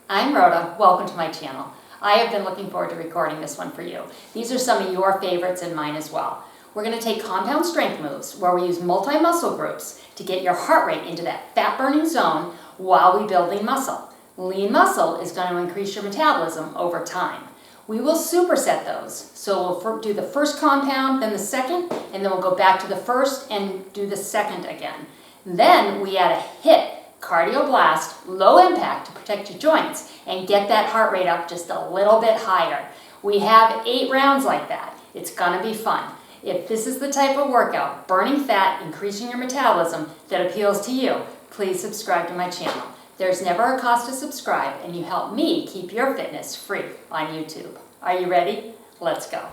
I'm Rhoda. Welcome to my channel. I have been looking forward to recording this one for you. These are some of your favorites and mine as well. We're going to take compound strength moves where we use multi-muscle groups to get your heart rate into that fat-burning zone while we build lean muscle. Lean muscle is going to increase your metabolism over time. We will superset those. So we'll do the first compound, then the second, and then we'll go back to the first and do the second again. Then we add a HIIT, cardio blast, low impact to protect your joints and get that heart rate up just a little bit higher. We have 8 rounds like that. It's gonna be fun. If this is the type of workout, burning fat, increasing your metabolism, that appeals to you, please subscribe to my channel. There's never a cost to subscribe, and you help me keep your fitness free on YouTube. Are you ready? Let's go.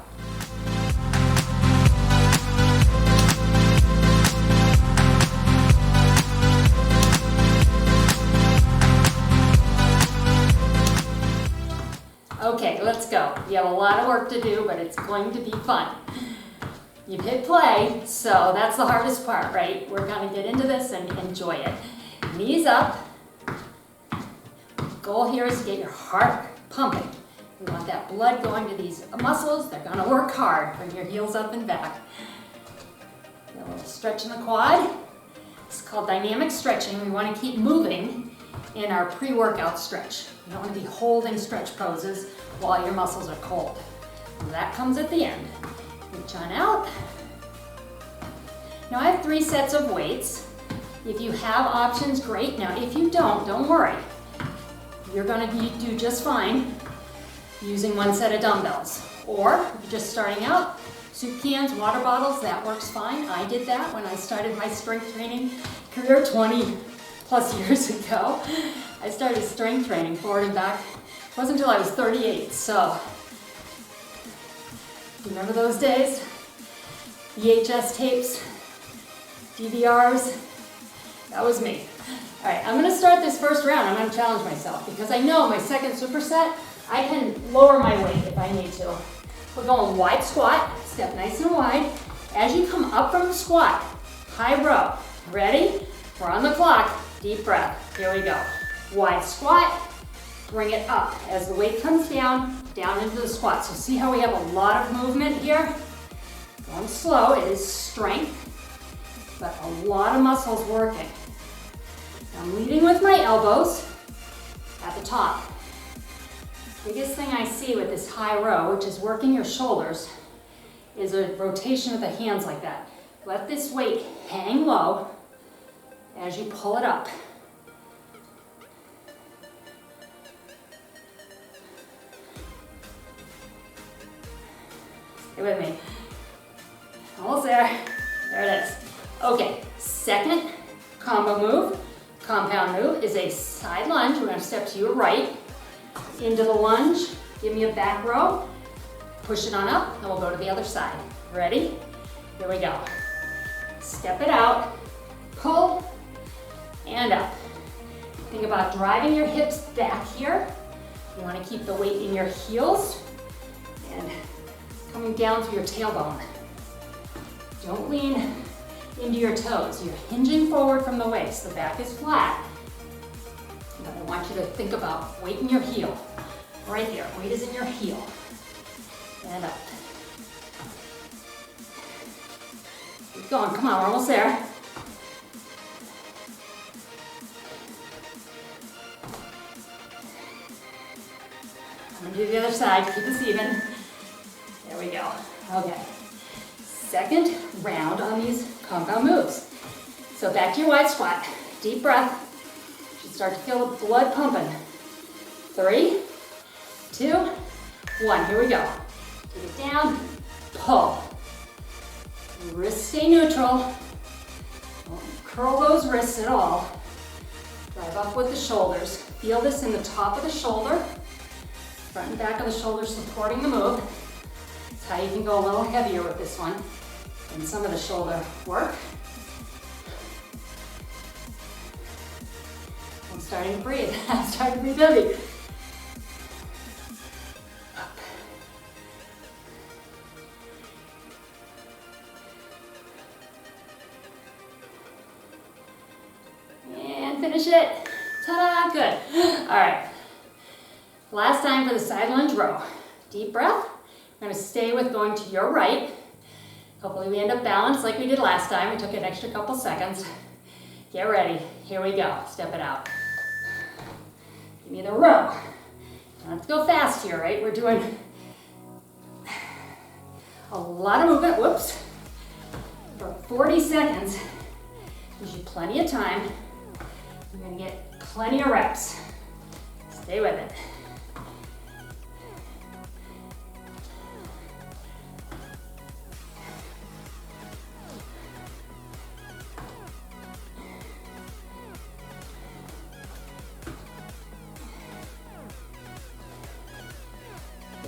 Okay, let's go. You have a lot of work to do, but it's going to be fun. You've hit play, so that's the hardest part, right? We're gonna get into this and enjoy it. Knees up. Goal here is to get your heart pumping. We want that blood going to these muscles. They're gonna work hard. Bring your heels up and back. A little stretch in the quad. It's called dynamic stretching. We wanna keep moving in our pre-workout stretch. You don't want to be holding stretch poses while your muscles are cold. That comes at the end. Reach on out. Now I have 3 sets of weights. If you have options, great. Now if you don't worry. You're going to do just fine using 1 set of dumbbells. Or if you're just starting out, soup cans, water bottles, that works fine. I did that when I started my strength training career 20 plus years ago. I started strength training forward and back. It wasn't until I was 38, so. Remember those days? VHS tapes, DVRs, that was me. All right, I'm gonna start this first round. I'm gonna challenge myself because I know my second superset, I can lower my weight if I need to. We're going wide squat, step nice and wide. As you come up from the squat, high row. Ready? We're on the clock. Deep breath. Here we go. Wide squat. Bring it up. As the weight comes down into the squat. So see how we have a lot of movement here? Going slow. It is strength, but a lot of muscles working. I'm leading with my elbows at the top. Biggest thing I see with this high row, which is working your shoulders, is a rotation of the hands like that. Let this weight hang low as you pull it up. Stay with me. Almost there. There it is. Okay, second combo move, compound move, is a side lunge. We're gonna step to your right, into the lunge, give me a back row, push it on up, and we'll go to the other side. Ready? Here we go. Step it out, pull, and up. Think about driving your hips back here. You want to keep the weight in your heels and coming down through your tailbone. Don't lean into your toes. You're hinging forward from the waist. The back is flat. But I want you to think about weight in your heel. Right here. Weight is in your heel. And up. Keep going. Come on, we're almost there. I'm gonna do the other side, keep this even. There we go. Okay. Second round on these compound moves. So back to your wide squat. Deep breath. You should start to feel the blood pumping. 3, 2, 1. Here we go. Take it down, pull. Wrists stay neutral. Don't curl those wrists at all. Drive up with the shoulders. Feel this in the top of the shoulder. Front and back of the shoulders supporting the move. That's how you can go a little heavier with this one and some of the shoulder work. I'm starting to breathe. I'm starting to breathe heavy. Up. And finish it. Ta-da, good. All right. Last time for the side lunge row. Deep breath. We're going to stay with going to your right. Hopefully we end up balanced like we did last time. We took an extra couple seconds. Get ready. Here we go. Step it out. Give me the row. Don't have to go fast here, right? We're doing a lot of movement. Whoops. For 40 seconds. Gives you plenty of time. You're going to get plenty of reps. Stay with it.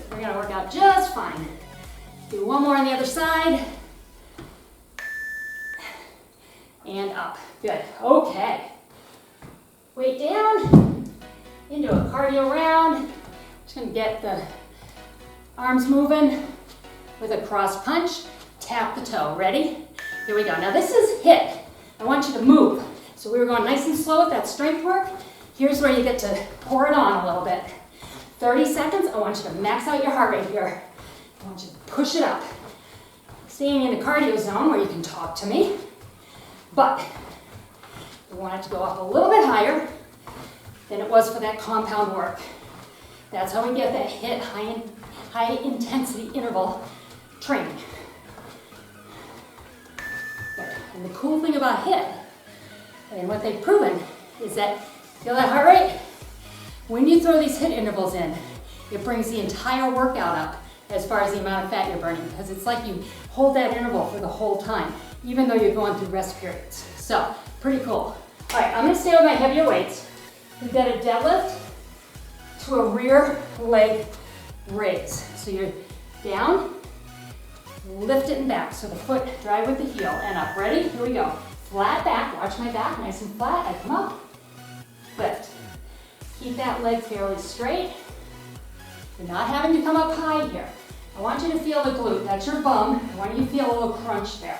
We're going to work out just fine. Do one more on the other side. And up. Good. Okay. Weight down. Into a cardio round. Just going to get the arms moving with a cross punch. Tap the toe. Ready? Here we go. Now this is HIIT. I want you to move. So we were going nice and slow with that strength work. Here's where you get to pour it on a little bit. 30 seconds. I want you to max out your heart rate here. I want you to push it up. Staying in the cardio zone where you can talk to me. But we want it to go up a little bit higher than it was for that compound work. That's how we get that HIIT, high intensity interval training. Good. And the cool thing about HIIT, and what they've proven, is that, feel that heart rate? When you throw these HIIT intervals in, it brings the entire workout up as far as the amount of fat you're burning, because it's like you hold that interval for the whole time, even though you're going through rest periods. So, pretty cool. All right, I'm gonna stay with my heavier weights. We've got a deadlift to a rear leg raise. So you're down, lift it and back. So the foot drive with the heel and up. Ready? Here we go. Flat back, watch my back, nice and flat. I come up, lift. Keep that leg fairly straight. You're not having to come up high here. I want you to feel the glute, that's your bum. I want you to feel a little crunch there.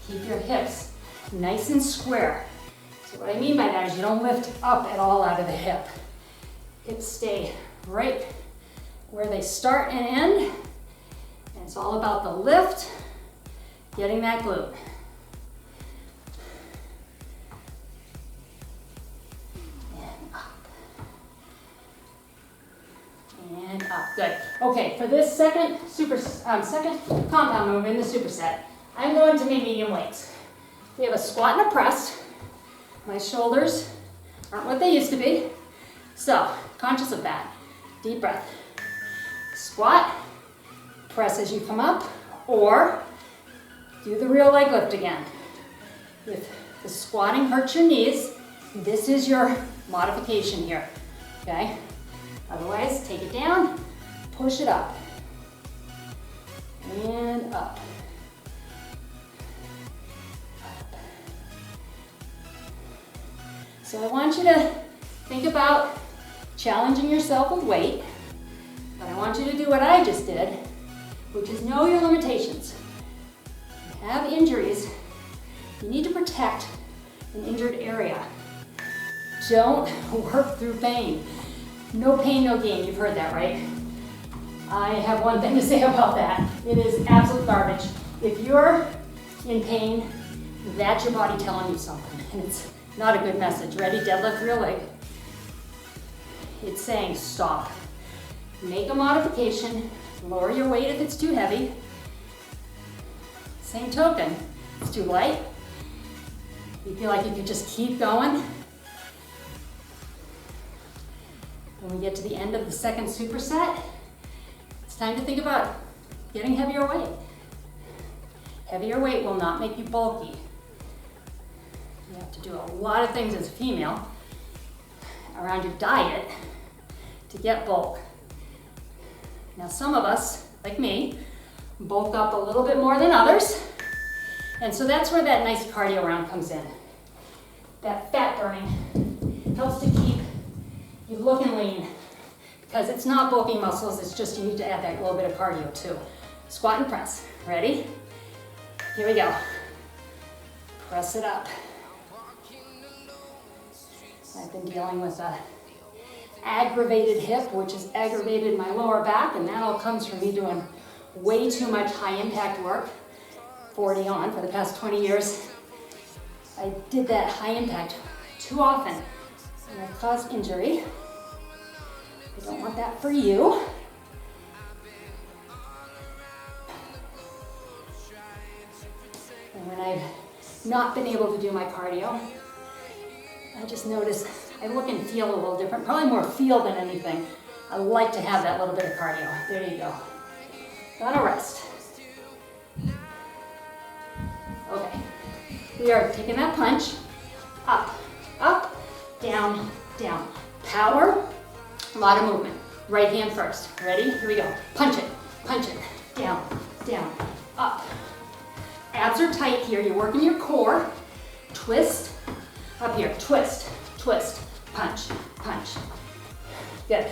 Keep your hips nice and square. So what I mean by that is you don't lift up at all out of the hip. Hips stay right where they start and end. And it's all about the lift, getting that glute. And up, good. Okay, for this second compound move in the superset, I'm going to be medium weights. We have a squat and a press. My shoulders aren't what they used to be. So, conscious of that. Deep breath. Squat, press as you come up, or do the real leg lift again. If the squatting hurts your knees, this is your modification here, okay? Otherwise, take it down, push it up, and up. So I want you to think about challenging yourself with weight, but I want you to do what I just did, which is know your limitations. If you have injuries, you need to protect an injured area. Don't work through pain. No pain, no gain. You've heard that, right? I have one thing to say about that. It is absolute garbage. If you're in pain, that's your body telling you something, and it's not a good message. Ready? Deadlift rear leg. It's saying stop. Make a modification. Lower your weight if it's too heavy. Same token, if it's too light. You feel like you could just keep going. When we get to the end of the second superset, it's time to think about getting heavier weight. Heavier weight will not make you bulky. You have to do a lot of things as a female around your diet to get bulk. Now some of us, like me, bulk up a little bit more than others, and so that's where that nice cardio round comes in. That fat burning helps to keep you looking lean, because it's not bulking muscles, it's just you need to add that little bit of cardio too. Squat and press. Ready? Here we go. Press it up. I've been dealing with a aggravated hip, which has aggravated my lower back, and that all comes from me doing way too much high impact work, 40 on, for the past 20 years. I did that high impact too often, and I caused injury. I don't want that for you. And when I've not been able to do my cardio, I just notice I look and feel a little different, probably more feel than anything. I like to have that little bit of cardio. There you go. Gotta rest. Okay. We are taking that punch. Up, up, down, down. Power, a lot of movement. Right hand first. Ready? Here we go. Punch it, down, down, up. Abs are tight here. You're working your core. Twist, up here. Twist, twist, punch, punch. Good.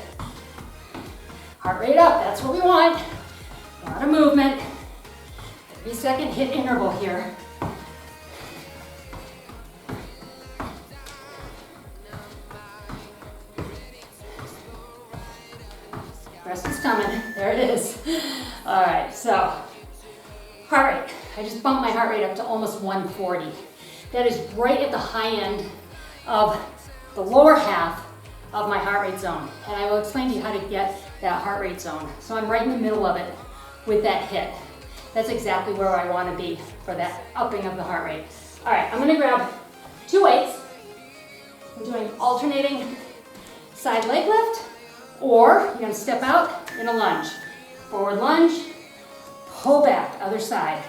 Heart rate up. That's what we want. A lot of movement. 30-second hit interval here. Rest is coming. There it is. All right, so heart rate. I just bumped my heart rate up to almost 140. That is right at the high end of the lower half of my heart rate zone. And I will explain to you how to get that heart rate zone. So I'm right in the middle of it with that hit. That's exactly where I want to be for that upping of the heart rate. All right, I'm going to grab 2 weights. I'm doing alternating side leg lift, or you're going to step out in a lunge. Forward lunge, pull back, other side.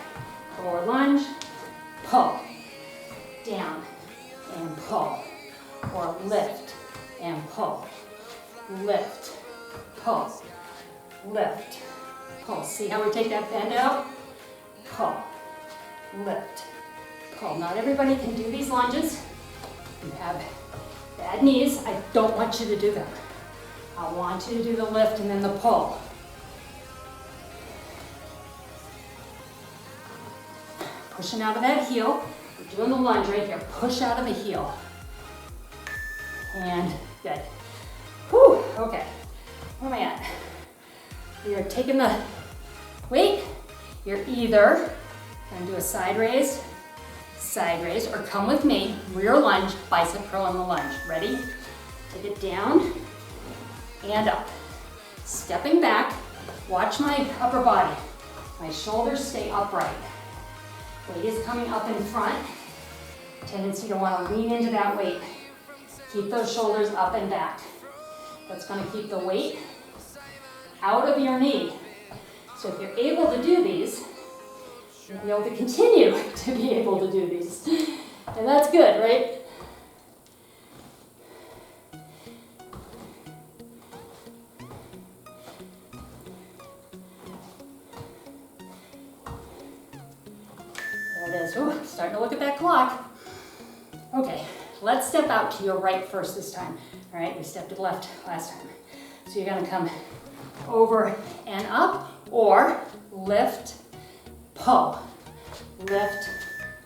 Forward lunge, pull, down, and pull. Or lift, and pull. Lift, pull, lift, pull. See how we take that bend out? Pull, lift, pull. Not everybody can do these lunges. If you have bad knees, I don't want you to do them. I want you to do the lift and then the pull. Pushing out of that heel. We're doing the lunge right here. Push out of the heel. And good. Whew, okay. Where am I at? You're taking the weight. You're either going to do a side raise, or come with me, rear lunge, bicep curl in the lunge. Ready? Take it down and up. Stepping back, watch my upper body. My shoulders stay upright. Weight is coming up in front. Tendency to want to lean into that weight. Keep those shoulders up and back. That's going to keep the weight out of your knee. So if you're able to do these, you'll be able to continue to be able to do these. And that's good, right? There it is. Ooh, starting to look at that clock. Okay, let's step out to your right first this time. All right, we stepped to the left last time. So you're gonna come over and up, or lift, pull. Lift,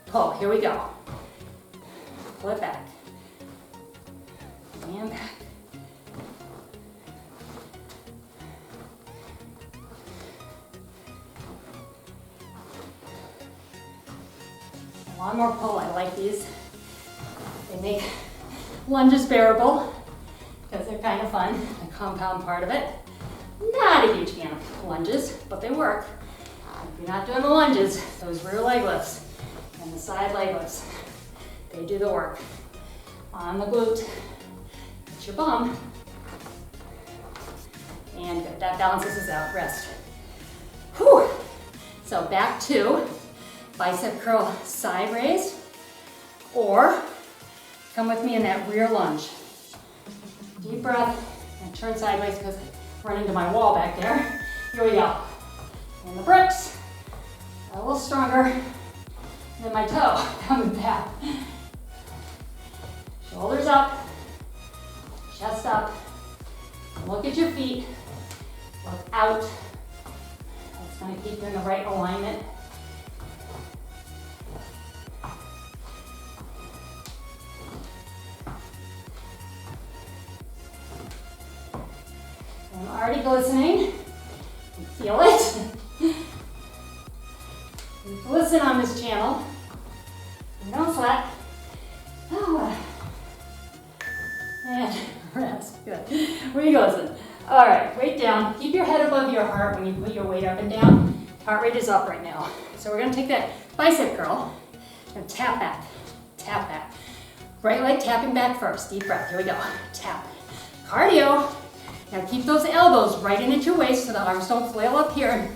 pull. Here we go. Pull it back. And back. A lot more pull. I like these. They make lunges bearable because they're kind of fun, the compound part of it. Not a huge fan of lunges, but they work. If you're not doing the lunges, those rear leg lifts and the side leg lifts, they do the work. On the glute, it's your bum. And good, that balances us out, rest. Whew. So back to bicep curl side raise, or come with me in that rear lunge. Deep breath, and turn sideways because I run into my wall back there. Here we go. And the bricks, a little stronger than my toe, coming back. Shoulders up, chest up. Look at your feet, look out. That's gonna keep you in the right alignment. already glistening. Feel it? Glisten on this channel. Don't sweat. And rest. Good. Re-glisten. All right, weight down. Keep your head above your heart when you put your weight up and down. Heart rate is up right now. So we're going to take that bicep curl and tap back. Tap back. Right leg tapping back first. Deep breath. Here we go. Tap. Cardio. Now keep those elbows right in at your waist so the arms don't flail up here and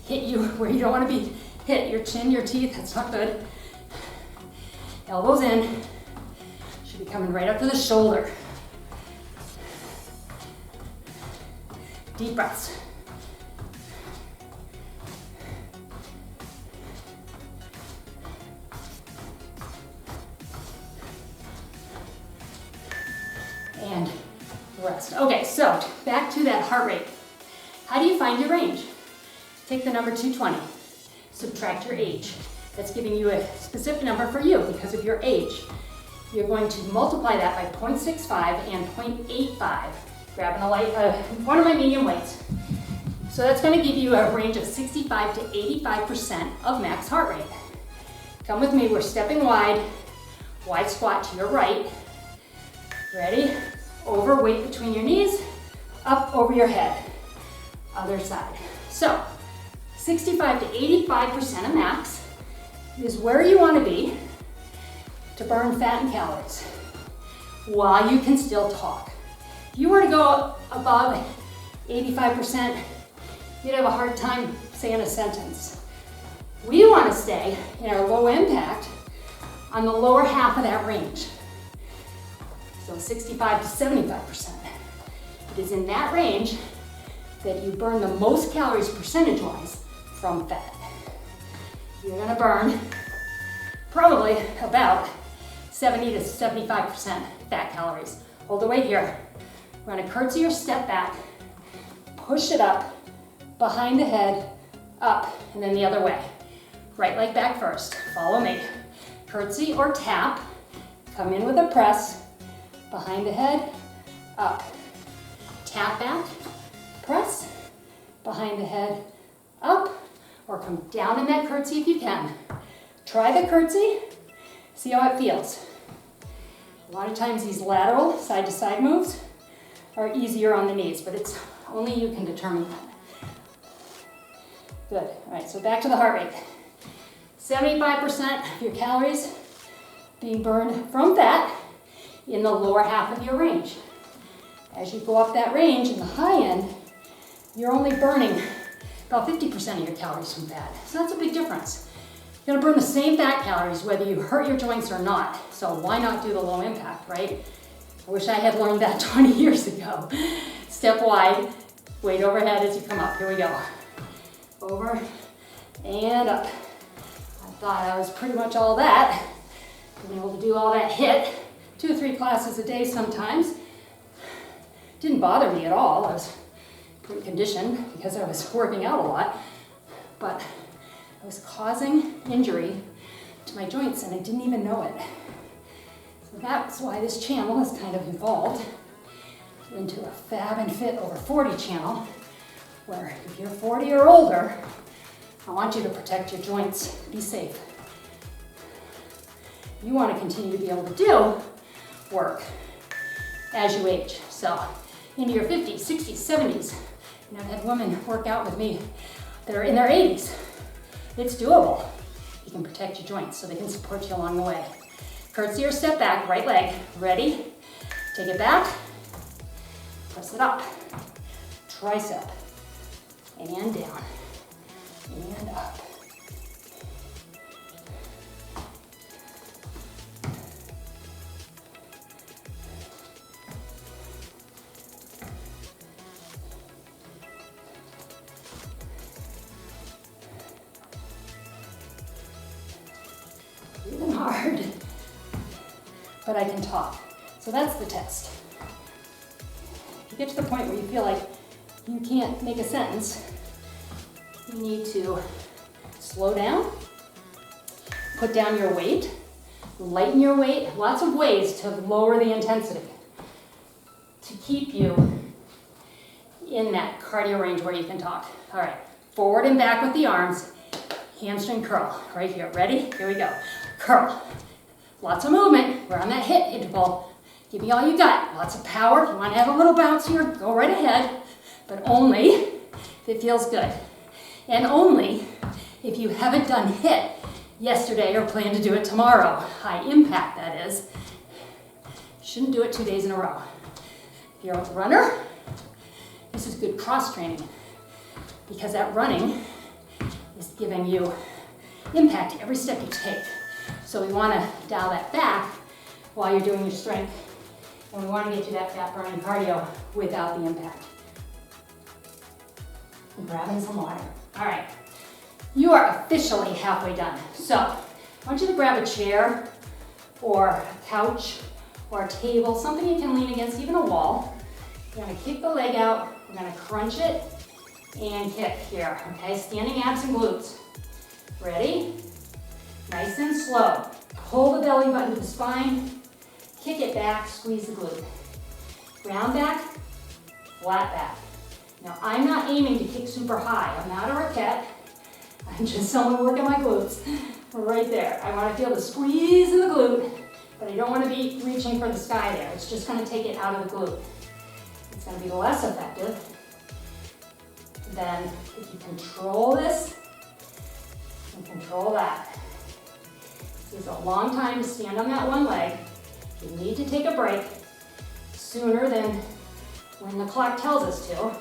hit you where you don't want to be hit. Your chin, your teeth. That's not good. Elbows in. Should be coming right up to the shoulder. Deep breaths. And rest. Okay, so back to that heart rate. How do you find your range? Take the number 220, subtract your age. That's giving you a specific number for you because of your age. You're going to multiply that by 0.65 and 0.85. Grabbing one of my medium weights. So that's going to give you a range of 65 to 85% of max heart rate. Come with me, we're stepping wide squat to your right. Ready? Over, weight between your knees, up over your head. Other side. So, 65 to 85% of max is where you want to be to burn fat and calories while you can still talk. If you were to go above 85%, you'd have a hard time saying a sentence. We want to stay in our low impact on the lower half of that range. So 65 to 75%. It is in that range that you burn the most calories percentage-wise from fat. You're gonna burn probably about 70 to 75% fat calories. Hold the weight here. We're gonna curtsy or step back, push it up, behind the head, up, and then the other way. Right leg back first, follow me. Curtsy or tap, come in with a press, behind the head, up. Tap back, press, behind the head, up, or come down in that curtsy if you can. Try the curtsy, see how it feels. A lot of times these lateral side to side moves are easier on the knees, but it's only you can determine that. Good, all right, so back to the heart rate. 75% of your calories being burned from fat in the lower half of your range. As you go up that range in the high end, you're only burning about 50% of your calories from fat. So that's a big difference. You're gonna burn the same fat calories whether you hurt your joints or not. So why not do the low impact, right? I wish I had learned that 20 years ago. Step wide, weight overhead as you come up. Here we go. Over and up. I thought I was pretty much all that. Being able to do all that HIIT, 2 or 3 classes a day sometimes. Didn't bother me at all. I was pretty conditioned because I was working out a lot, but I was causing injury to my joints and I didn't even know it. So that's why this channel has kind of evolved into a Fab and Fit over 40 channel, where if you're 40 or older, I want you to protect your joints, be safe. You want to continue to be able to do work as you age. So into your 50s, 60s, 70s. And I've had women work out with me that are in their 80s. It's doable. You can protect your joints so they can support you along the way. Curtsy or step back, right leg. Ready? Take it back. Press it up. Tricep. And down. And up. Breathing hard, but I can talk. So that's the test. If you get to the point where you feel like you can't make a sentence, you need to slow down, put down your weight, lighten your weight. Lots of ways to lower the intensity to keep you in that cardio range where you can talk. All right, forward and back with the arms, hamstring curl, right here. Ready? Here we go. Curl. Lots of movement. We're on that HIIT interval. Give me all you got. Lots of power. If you want to have a little bounce here, go right ahead, but only if it feels good. And only if you haven't done HIIT yesterday or plan to do it tomorrow. High impact, that is. You shouldn't do it 2 days in a row. If you're a runner, this is good cross training because that running is giving you impact every step you take. So we want to dial that back while you're doing your strength, and we want to get you that fat burning cardio without the impact. And grabbing some water. All right, you are officially halfway done. So I want you to grab a chair or a couch or a table, something you can lean against, even a wall. You're going to kick the leg out. We're going to crunch it and kick here, okay? Standing abs and glutes. Ready? Nice and slow. Pull the belly button to the spine, kick it back, squeeze the glute. Round back, flat back. Now, I'm not aiming to kick super high. I'm not a raquette. I'm just someone working my glutes. Right there. I want to feel the squeeze in the glute, but I don't want to be reaching for the sky there. It's just going to take it out of the glute. It's going to be less effective than if you control this and control that. This is a long time to stand on that one leg. You need to take a break sooner than when the clock tells us to.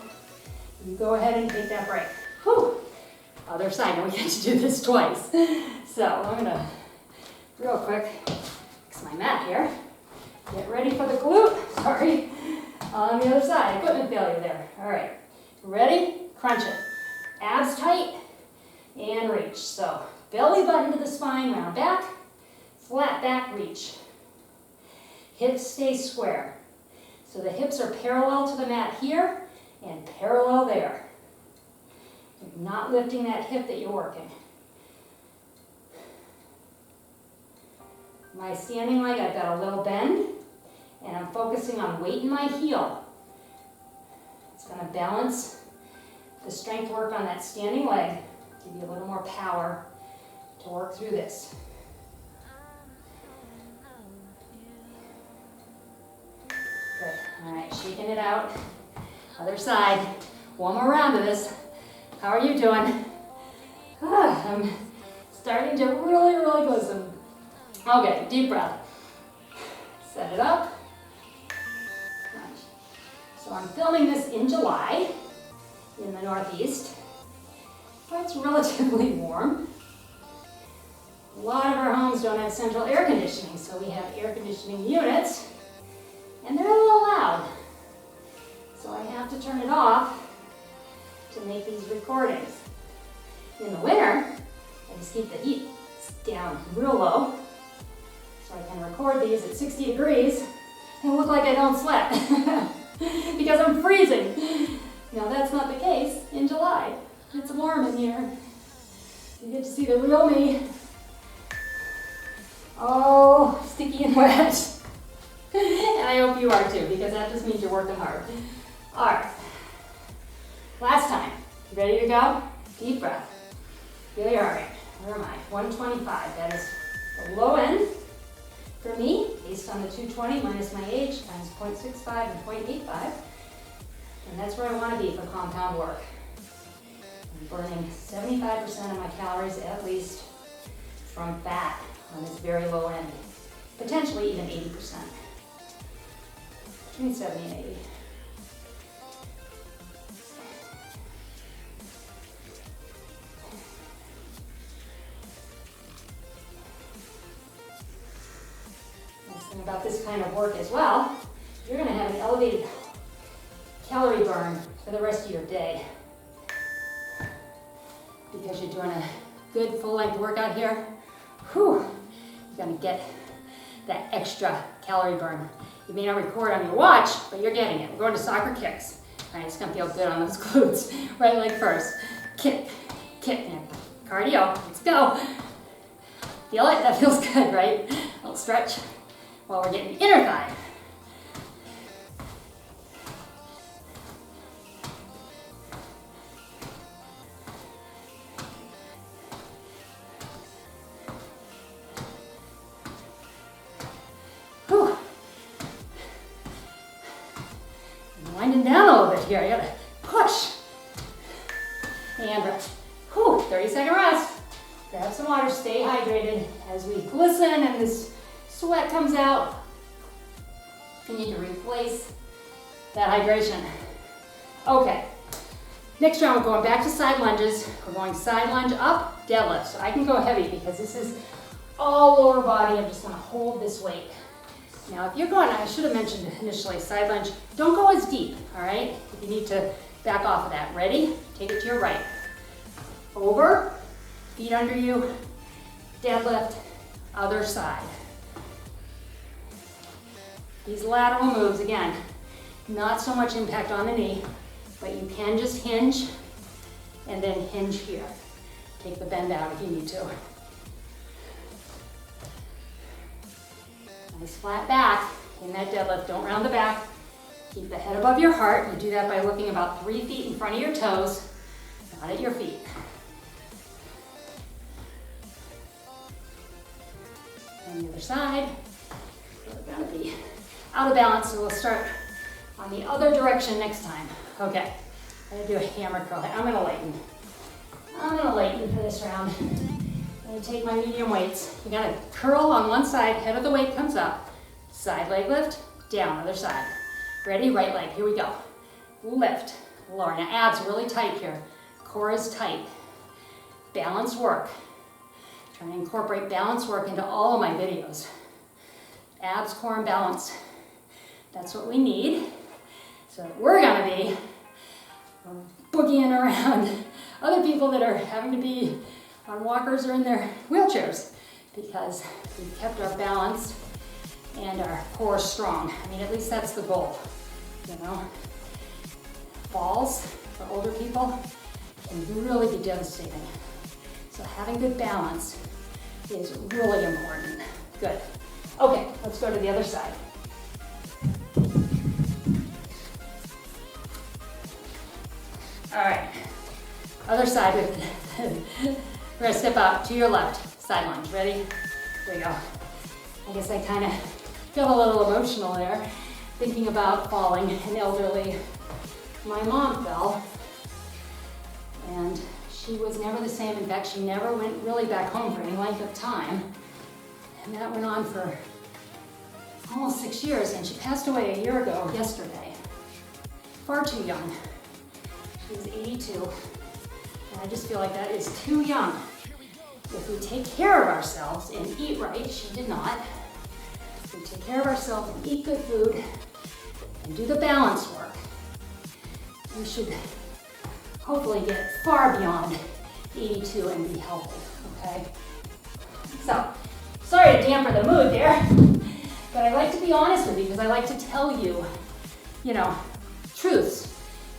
You go ahead and take that break. Whew. Other side, and we get to do this twice. So I'm gonna, real quick, fix my mat here. Get ready for the glute. Sorry. On the other side, equipment failure there. All right, ready? Crunch it. Abs tight and reach. So belly button to the spine, round back, flat back, reach. Hips stay square. So the hips are parallel to the mat here and parallel there. You're not lifting that hip that you're working. My standing leg, I've got a little bend, and I'm focusing on weight in my heel. It's going to balance the strength work on that standing leg, give you a little more power to work through this. Good. All right, shaking it out. Other side. One more round of this. How are you doing? I'm starting to really loosen. Okay, deep breath. Set it up. So I'm filming this in July in the Northeast. But it's relatively warm. A lot of our homes don't have central air conditioning, so we have air conditioning units, and they're a little loud. So I have to turn it off to make these recordings. In the winter, I just keep the heat down real low so I can record these at 60 degrees and look like I don't sweat because I'm freezing. Now that's not the case in July. It's warm in here. You get to see the real me. Oh, sticky and wet. And I hope you are too, because that just means you're working hard. All right. Last time. You ready to go? Deep breath. Feel your heart rate. Where am I? 125. That is the low end for me, based on the 220 minus my age, times 0.65 and 0.85. And that's where I want to be for compound work. I'm burning 75% of my calories at least from fat on this very low end. Potentially even 80%. Between 70 and 80. About this kind of work as well, you're going to have an elevated calorie burn for the rest of your day because you're doing a good full-length workout here. Whew, you're going to get that extra calorie burn. You may not record on your watch, but you're getting it. We're going to soccer kicks. All right, it's going to feel good on those glutes. Right leg first. Kick, kick, and cardio. Let's go. Feel it? That feels good, right? A little stretch. While we're getting the inner thigh. winding down a little bit here. You gotta push. And rest. Whew, 30-second rest. Grab some water, stay hydrated as we glisten and this sweat comes out. You need to replace that hydration. Okay, next round we're going back to side lunges. We're going side lunge up, deadlift. So I can go heavy because this is all lower body. I'm just gonna hold this weight. Now if you're going, I should have mentioned initially, side lunge, don't go as deep, all right? If you need to back off of that. Ready? Take it to your right. Over, feet under you, deadlift, other side. These lateral moves, again, not so much impact on the knee, but you can just hinge and then hinge here. Take the bend out if you need to. Nice flat back in that deadlift. Don't round the back. Keep the head above your heart. You do that by looking about 3 feet in front of your toes, not at your feet. On the other side, we're gonna be out of balance, so we'll start on the other direction next time. Okay, I'm gonna do a hammer curl. I'm gonna lighten for this round. I'm gonna take my medium weights. You gotta curl on one side, head of the weight comes up, side leg lift, down, other side. Ready? Right leg, here we go. Lift, lower. Now abs really tight here. Core is tight. Balance work. Trying to incorporate balance work into all of my videos. Abs, core, and balance. That's what we need. So we're gonna be boogieing around other people that are having to be on walkers or in their wheelchairs because we've kept our balance and our core strong. I mean, at least that's the goal, you know? Falls for older people can really be devastating. So having good balance is really important. Good. Okay, let's go to the other side. All right, other side. We're gonna step out to your left, side lunge. Ready? Here we go. I guess I kind of feel a little emotional there, thinking about falling. An elderly, my mom fell, and she was never the same. In fact, she never went really back home for any length of time. And that went on for almost 6 years, and she passed away a year ago yesterday. Far too young. She was 82, and I just feel like that is too young. If we take care of ourselves and eat right, she did not. If we take care of ourselves and eat good food and do the balance work, we should hopefully get far beyond 82 and be healthy, okay? So, sorry to damper the mood there, but I like to be honest with you because I like to tell you, truths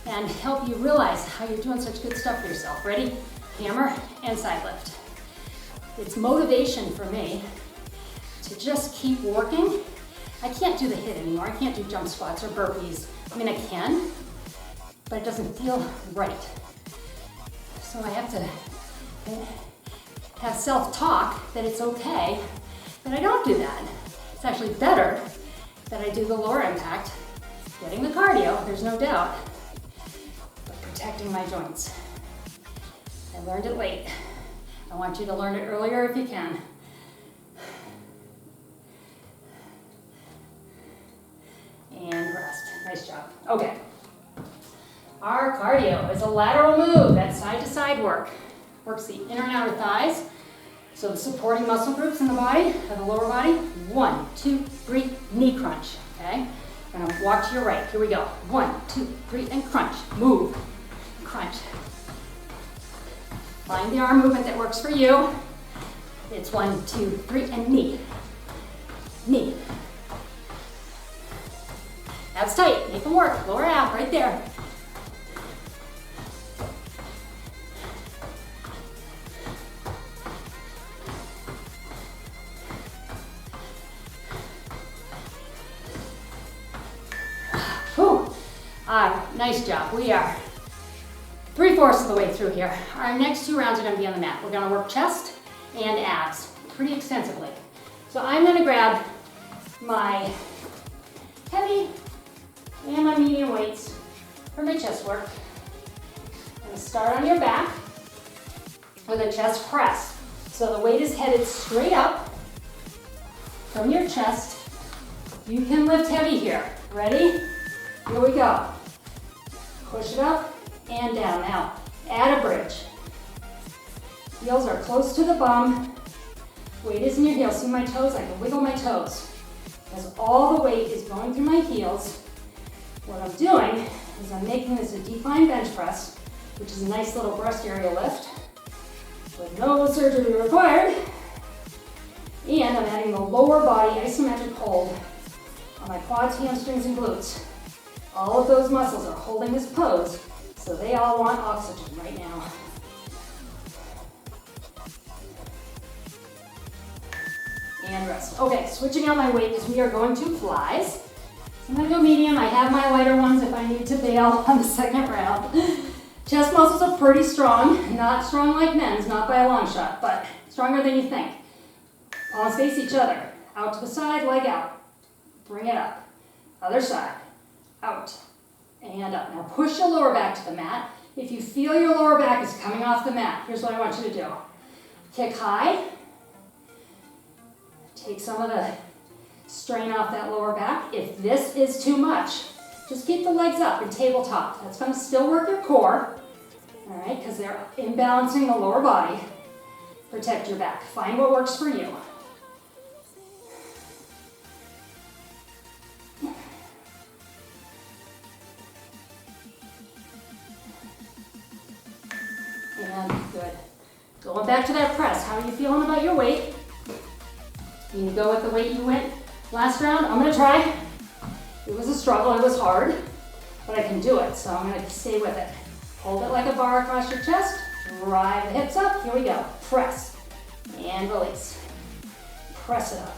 and help you realize how you're doing such good stuff for yourself. Ready? Hammer and side lift. It's motivation for me to just keep working. I can't do the HIIT anymore. I can't do jump squats or burpees. I mean, I can, but it doesn't feel right. So I have to have self-talk that it's okay that I don't do that. It's actually better that I do the lower impact, getting the cardio, there's no doubt, but protecting my joints. I learned it late. I want you to learn it earlier if you can. And rest. Nice job. Okay. Our cardio is a lateral move. That's side to side work. Works the inner and outer thighs. So the supporting muscle groups in the body, of the lower body. 1, 2, 3, knee crunch. Okay? We're gonna walk to your right. Here we go. 1, 2, 3, and crunch. Move. Crunch. Find the arm movement that works for you. It's 1, 2, 3, and knee. Knee. Abs tight. Make them work. Lower ab right there. Whew. Nice job. We are 3/4 of the way through here. Our next 2 rounds are going to be on the mat. We're going to work chest and abs pretty extensively. So I'm going to grab my heavy and my medium weights, for my chest work. I'm going to start on your back with a chest press. So the weight is headed straight up from your chest. You can lift heavy here. Ready? Here we go. Push it up and down. Now, add a bridge. Heels are close to the bum. Weight is in your heels. See my toes? I can wiggle my toes. Because all the weight is going through my heels. What I'm doing is I'm making this a decline bench press, which is a nice little breast area lift with no surgery required. And I'm adding the lower body isometric hold on my quads, hamstrings, and glutes. All of those muscles are holding this pose, so they all want oxygen right now. And rest. Okay, switching out my weight because we are going to flies. So I'm going to go medium. I have my lighter ones if I need to bail on the second round. Chest muscles are pretty strong. Not strong like men's, not by a long shot, but stronger than you think. Palms face each other. Out to the side, leg out. Bring it up. Other side. Out. And up. Now push your lower back to the mat. If you feel your lower back is coming off the mat, here's what I want you to do. Kick high. Take some of the strain off that lower back. If this is too much, just keep the legs up and tabletop. That's going to still work your core, all right, because they're imbalancing the lower body. Protect your back. Find what works for you. And good. Going back to that press. How are you feeling about your weight? You go with the weight you went last round. I'm going to try. It was a struggle. It was hard, but I can do it, so I'm going to stay with it. Hold it like a bar across your chest. Drive the hips up. Here we go. Press and release. Press it up.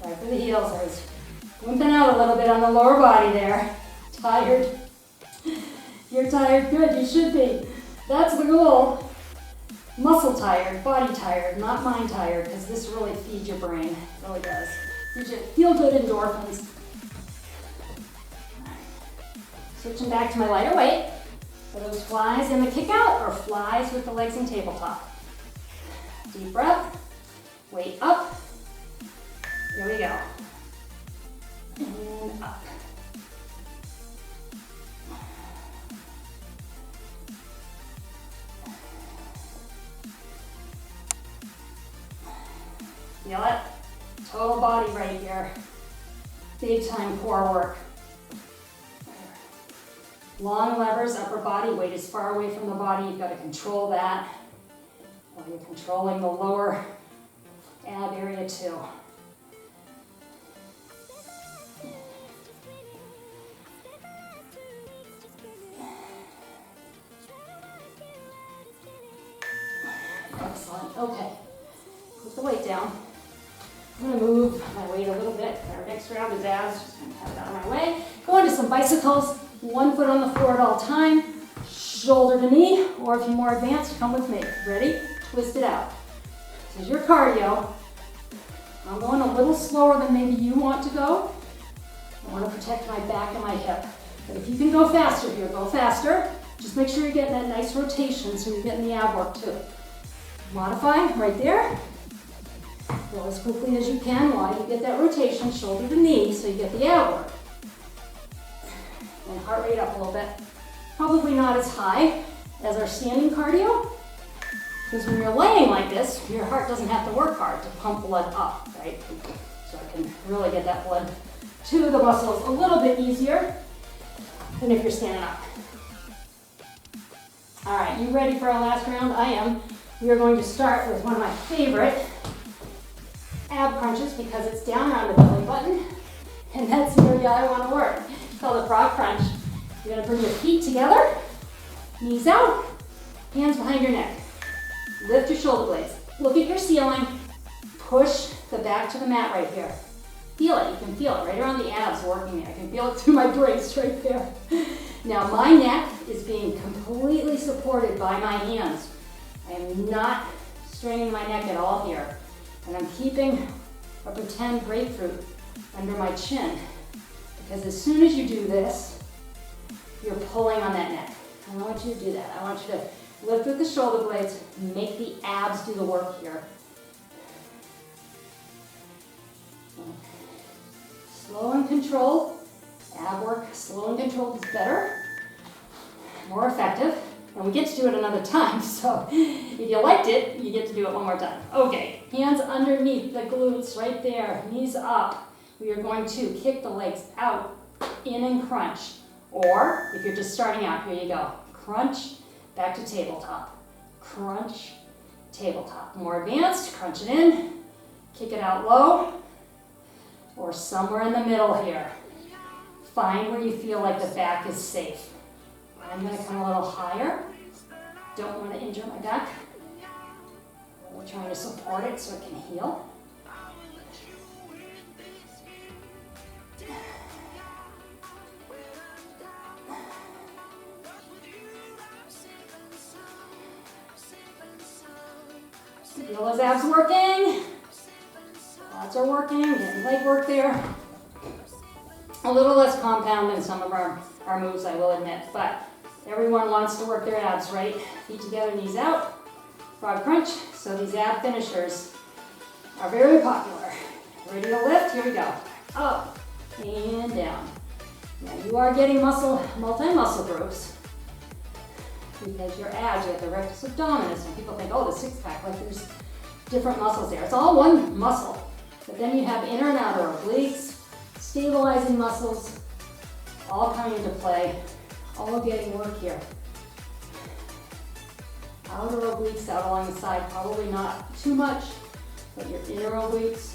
Right for the heels. I was wimping out a little bit on the lower body there. Tired. You're tired. Good, you should be. That's the goal. Muscle tired, body tired, not mind tired, because this really feeds your brain. It really does. Gives you feel good endorphins. Switching back to my lighter weight. For those flies in the kick out or flies with the legs in tabletop. Deep breath. Weight up. Here we go. And up. Feel it? Total body right here. Big time core work. Long levers, upper body weight is far away from the body. You've got to control that while you're controlling the lower ab area too. Excellent. Okay. Put the weight down. I'm going to move my weight a little bit. Our next round is abs. Just going to have it out of my way. Go into some bicycles. One foot on the floor at all time. Shoulder to knee. Or if you're more advanced, come with me. Ready? Twist it out. This is your cardio. I'm going a little slower than maybe you want to go. I want to protect my back and my hip. But if you can go faster here, go faster. Just make sure you're getting that nice rotation so you're getting the ab work too. Modify right there. Go as quickly as you can while you get that rotation, shoulder to knee, so you get the ab work. And heart rate up a little bit. Probably not as high as our standing cardio, because when you're laying like this, your heart doesn't have to work hard to pump blood up, right? So I can really get that blood to the muscles a little bit easier than if you're standing up. All right, you ready for our last round? I am. We are going to start with one of my favorite ab crunches because it's down around the belly button, and that's the area I want to work. It's called a frog crunch. You're going to bring your feet together, knees out, hands behind your neck. Lift your shoulder blades. Look at your ceiling. Push the back to the mat right here. Feel it, you can feel it right around the abs working there. I can feel it through my brace right there. Now my neck is being completely supported by my hands. I am not straining my neck at all here. And I'm keeping a pretend grapefruit under my chin. Because as soon as you do this, you're pulling on that neck. I don't want you to do that. I want you to lift with the shoulder blades, make the abs do the work here. Slow and controlled. Ab work, slow and controlled is better, more effective, and we get to do it another time, so if you liked it, you get to do it one more time. Okay, hands underneath the glutes right there, knees up. We are going to kick the legs out, in and crunch, or if you're just starting out, here you go. Crunch, back to tabletop. Crunch, tabletop. More advanced, crunch it in, kick it out low, or somewhere in the middle here. Find where you feel like the back is safe. I'm going to come a little higher. Don't want to injure my back. We're trying to support it so it can heal. Feel those abs working. Lots are working, getting leg work there. A little less compound than some of our moves, I will admit, but everyone wants to work their abs, right? Feet together, knees out, frog crunch. So these ab finishers are very popular. Ready to lift? Here we go. Up and down. Now you are getting multi-muscle groups because your abs, you have the rectus abdominis, and people think, oh, the six-pack, like there's different muscles there. It's all one muscle, but then you have inner and outer obliques, stabilizing muscles, all coming into play, all getting work here. Outer obliques out along the side, probably not too much, but your inner obliques,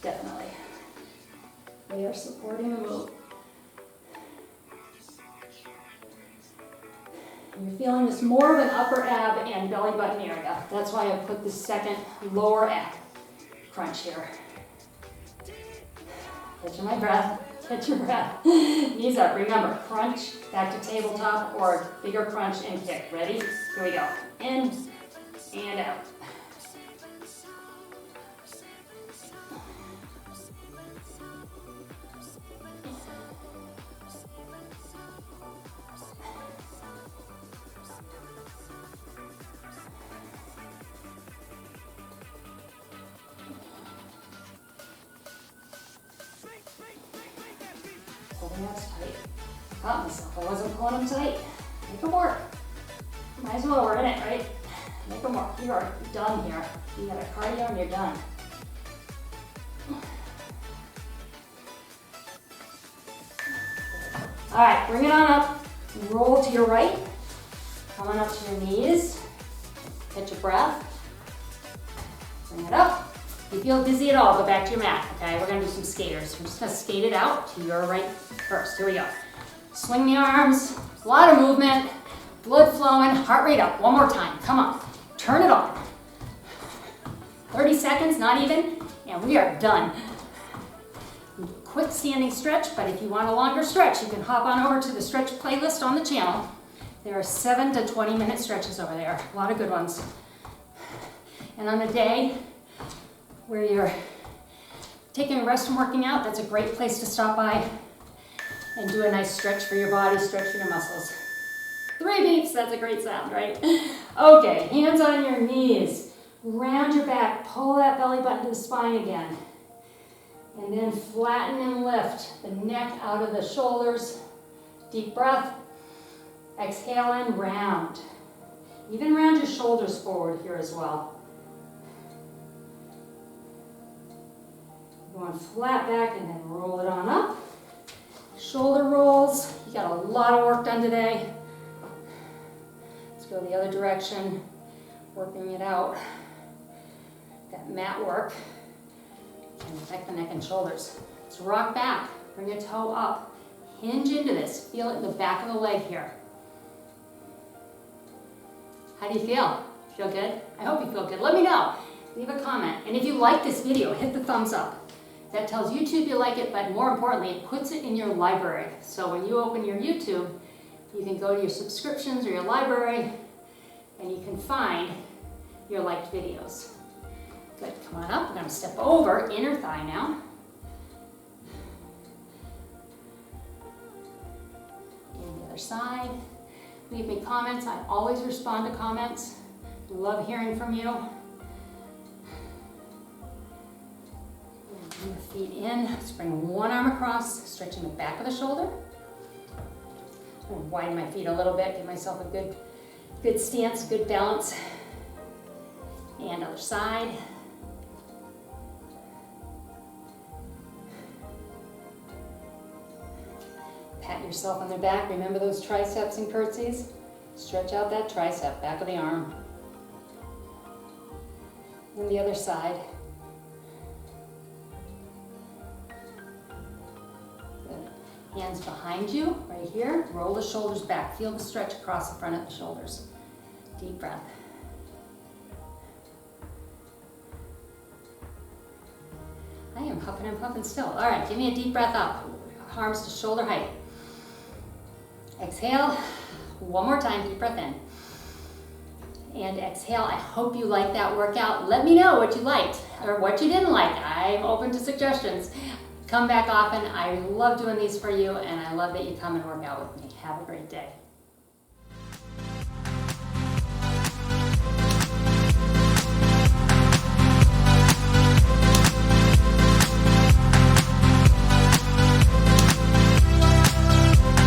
definitely. They are supporting the move. And you're feeling this more of an upper ab and belly button area. That's why I put the second lower ab crunch here. Catch my breath, catch your breath. Knees up, remember, crunch, back to tabletop, or bigger crunch and kick. Ready? Here we go. In and out. That's tight. Caught myself. I wasn't pulling them tight. Make them work. Might as well. We're in it, right? Make them work. You are done here. You got a cardio and you're done. All right, bring it on up. Roll to your right. Coming up to your knees. Catch your breath. Bring it up. If you feel dizzy at all, go back to your mat, okay? We're gonna do some skaters. We're just gonna skate it out to your right first. Here we go. Swing the arms, a lot of movement, blood flowing, heart rate up. One more time, come on. Turn it on. 30 seconds, not even, and we are done. Quick standing stretch, but if you want a longer stretch, you can hop on over to the stretch playlist on the channel. There are 7 to 20-minute stretches over there, a lot of good ones. And on a day where you're taking a rest from working out, that's a great place to stop by and do a nice stretch for your body, stretch for your muscles. 3 beeps, that's a great sound, right? Okay, hands on your knees, round your back, pull that belly button to the spine again. And then flatten and lift the neck out of the shoulders. Deep breath, exhale and round. Even round your shoulders forward here as well. Going flat back and then roll it on up. Shoulder rolls. You got a lot of work done today. Let's go the other direction. Working it out. That mat work. And protect the neck and shoulders. Let's rock back. Bring a toe up. Hinge into this. Feel it in the back of the leg here. How do you feel? Feel good? I hope you feel good. Let me know. leave a comment. And if you like this video, hit the thumbs up. That tells YouTube you like it, but more importantly, it puts it in your library. So when you open your YouTube, you can go to your subscriptions or your library, and you can find your liked videos. Good, come on up. We're going to step over inner thigh now. And the other side. Leave me comments. I always respond to comments. Love hearing from you. Bring the feet in. Let's bring one arm across, stretching the back of the shoulder. I'm going to widen my feet a little bit, give myself a good stance, good balance. And other side. Pat yourself on the back. Remember those triceps and curtsies? Stretch out that tricep, back of the arm. And the other side. Good. Hands behind you, right here. Roll the shoulders back. Feel the stretch across the front of the shoulders. Deep breath. I am huffing and puffing still. All right, give me a deep breath up. Arms to shoulder height. Exhale. One more time, deep breath in. And exhale. I hope you liked that workout. Let me know what you liked or what you didn't like. I'm open to suggestions. Come back often. I love doing these for you, and I love that you come and work out with me. Have a great day.